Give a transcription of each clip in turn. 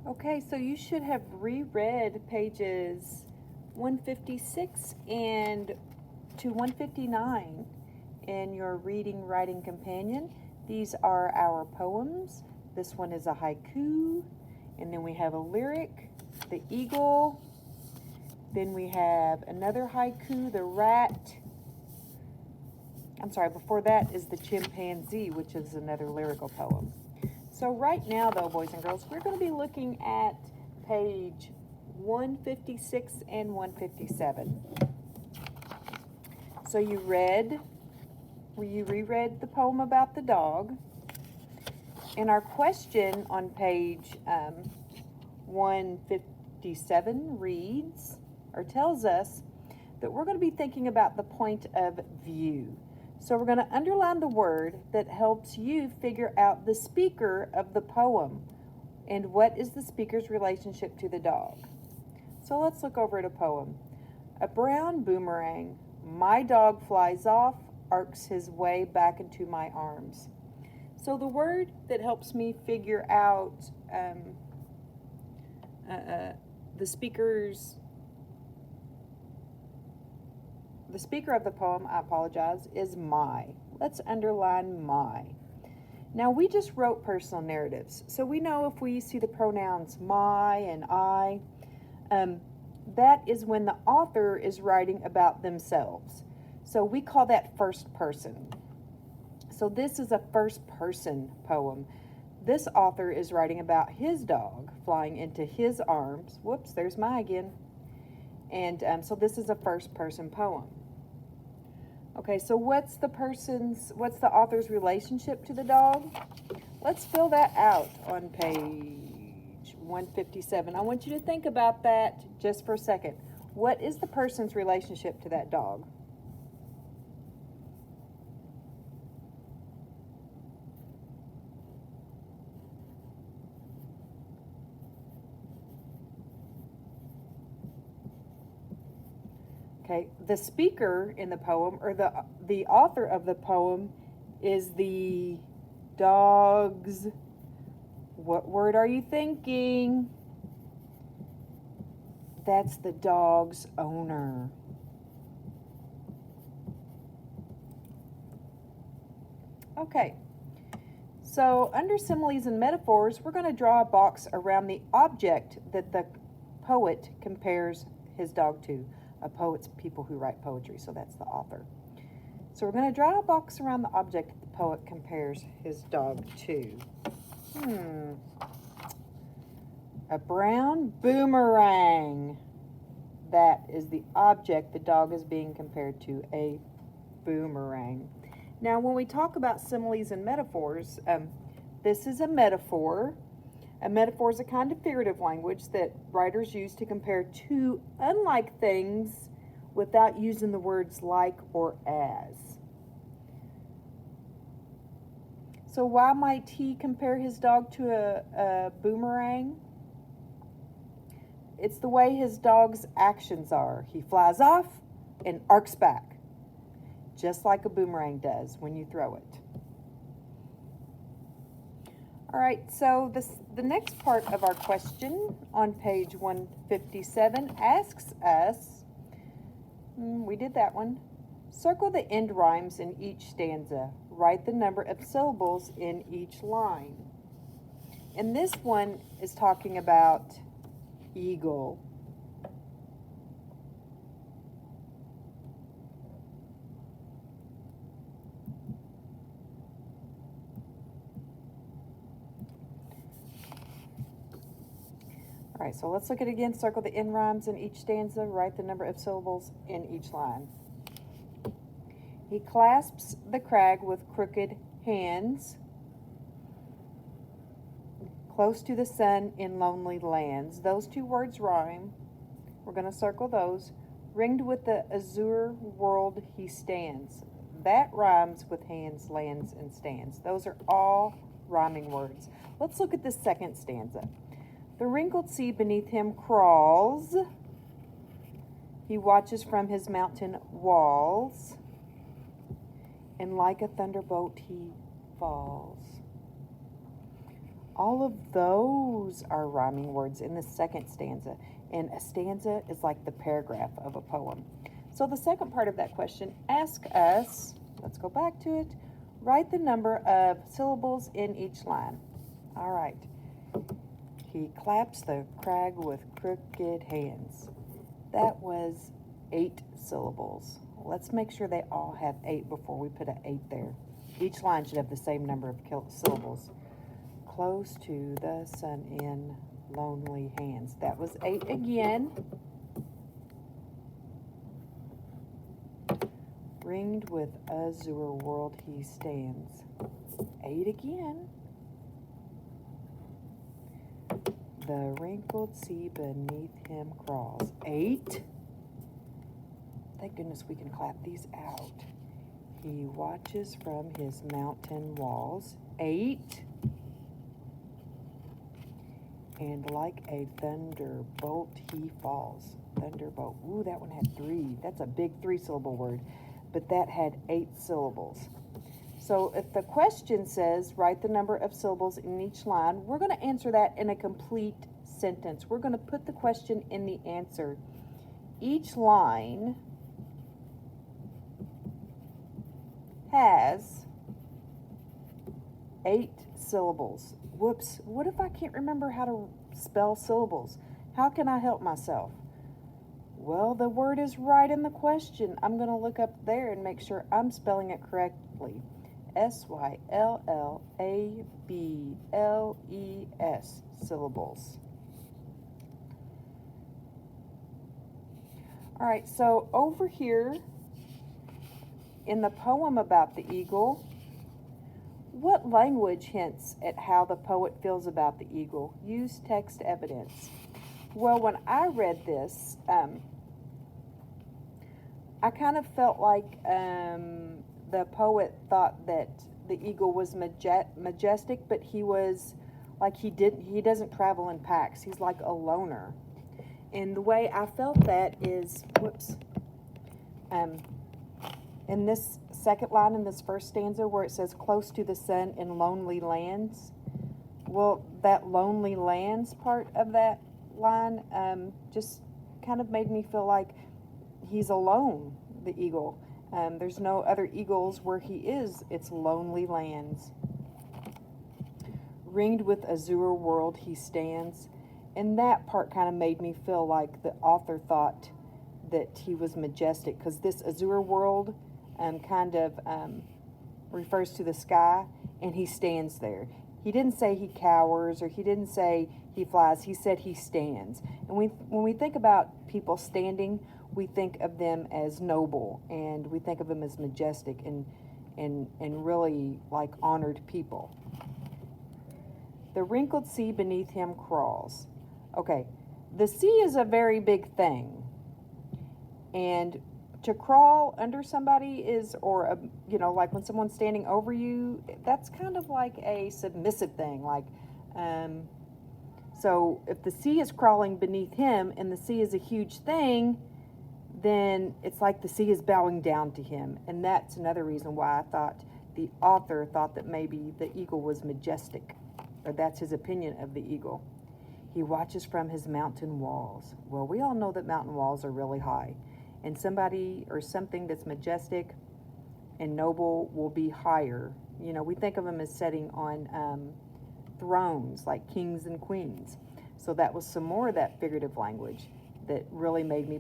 Okay, so you should have reread pages 156 and to 159 in your reading writing companion. These are our poems. This one is a haiku, and then we have a lyric, the eagle, then we have another haiku, the rat. I'm sorry, before that is the chimpanzee, which is another lyrical poem. So right now, though, boys and girls, we're going to be looking at page 156 and 157. So you reread the poem about the dog. And our question on page 157 reads, or tells us, that we're going to be thinking about the point of view. So we're going to underline the word that helps you figure out the speaker of the poem and what is the speaker's relationship to the dog. So let's look over at a poem. A brown boomerang, my dog flies off, arcs his way back into my arms. So the word that helps me figure out the speaker of the poem, I apologize, is my. Let's underline my. Now we just wrote personal narratives, so we know if we see the pronouns my and I, that is when the author is writing about themselves. So we call that first person. So this is a first person poem. This author is writing about his dog flying into his arms. Whoops, there's my again. And so this is a first person poem. Okay, so what's the author's relationship to the dog? Let's fill that out on page 157. I want you to think about that just for a second. What is the person's relationship to that dog? Okay, the speaker in the poem, or the author of the poem, is the dog's, what word are you thinking? That's the dog's owner. Okay, so under similes and metaphors, we're going to draw a box around the object that the poet compares his dog to. A poet's people who write poetry, so that's the author. So we're going to draw a box around the object that the poet compares his dog to. A brown boomerang. That is the object the dog is being compared to, a boomerang. Now, when we talk about similes and metaphors, this is a metaphor. A metaphor is a kind of figurative language that writers use to compare two unlike things without using the words like or as. So why might he compare his dog to a boomerang? It's the way his dog's actions are. He flies off and arcs back, just like a boomerang does when you throw it. All right, so the next part of our question on page 157 asks us, we did that one, circle the end rhymes in each stanza. Write the number of syllables in each line. And this one is talking about eagle. All right, so let's look at it again. Circle the end rhymes in each stanza. Write the number of syllables in each line. He clasps the crag with crooked hands, close to the sun in lonely lands. Those two words rhyme. We're going to circle those. Ringed with the azure world he stands. That rhymes with hands, lands, and stands. Those are all rhyming words. Let's look at the second stanza. The wrinkled sea beneath him crawls. He watches from his mountain walls, and like a thunderbolt he falls. All of those are rhyming words in the second stanza. And a stanza is like the paragraph of a poem. So the second part of that question asks us, let's go back to it, write the number of syllables in each line. All right. He claps the crag with crooked hands. That was 8 syllables. Let's make sure they all have 8 before we put an 8 there. Each line should have the same number of syllables. Close to the sun in lonely hands. That was 8 again. Ringed with azure world he stands. 8 again. The wrinkled sea beneath him crawls. 8. Thank goodness we can clap these out. He watches from his mountain walls. 8. And like a thunderbolt he falls. Thunderbolt. Ooh, that one had 3. That's a big 3-syllable word. But that had 8 syllables. So if the question says, write the number of syllables in each line, we're going to answer that in a complete sentence. We're going to put the question in the answer. Each line has 8 syllables. Whoops, what if I can't remember how to spell syllables? How can I help myself? Well, the word is right in the question. I'm going to look up there and make sure I'm spelling it correctly. S-Y-L-L-A-B-L-E-S, syllables. All right, so over here in the poem about the eagle, what language hints at how the poet feels about the eagle? Use text evidence. Well, when I read this, I kind of felt like the poet thought that the eagle was majestic, but he was like he doesn't travel in packs. He's like a loner. And the way I felt that is, in this second line in this first stanza where it says close to the sun in lonely lands, well, that lonely lands part of that line just kind of made me feel like he's alone, the eagle. There's no other eagles where he is. It's lonely lands. Ringed with azure world he stands. And that part kind of made me feel like the author thought that he was majestic, because this azure world kind of refers to the sky, and he stands there. He didn't say he cowers, or he didn't say he flies. He said he stands. And when we think about people standing, we think of them as noble, and we think of them as majestic and really like honored people. The wrinkled sea beneath him crawls. Okay, the sea is a very big thing, and to crawl under somebody is, or like when someone's standing over you, that's kind of like a submissive thing. Like, so if the sea is crawling beneath him and the sea is a huge thing, then it's like the sea is bowing down to him. And that's another reason why I thought the author thought that maybe the eagle was majestic, or that's his opinion of the eagle. He watches from his mountain walls. Well, we all know that mountain walls are really high, and somebody or something that's majestic and noble will be higher. You know, we think of them as sitting on thrones like kings and queens. So that was some more of that figurative language that really made me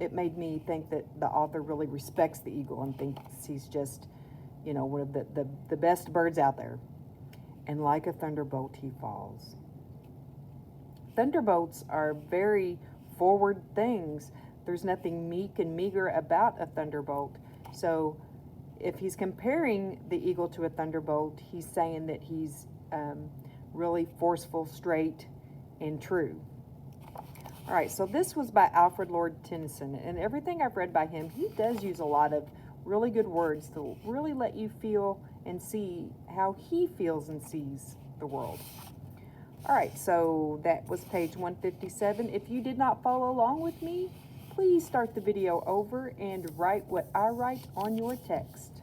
it made me think that the author really respects the eagle and thinks he's just, one of the best birds out there. And like a thunderbolt he falls. Thunderbolts are very forward things. There's nothing meek and meager about a thunderbolt. So if he's comparing the eagle to a thunderbolt, he's saying that he's really forceful, straight, and true. All right, so this was by Alfred Lord Tennyson, and everything I've read by him, he does use a lot of really good words to really let you feel and see how he feels and sees the world. All right, so that was page 157. If you did not follow along with me, please start the video over and write what I write on your text.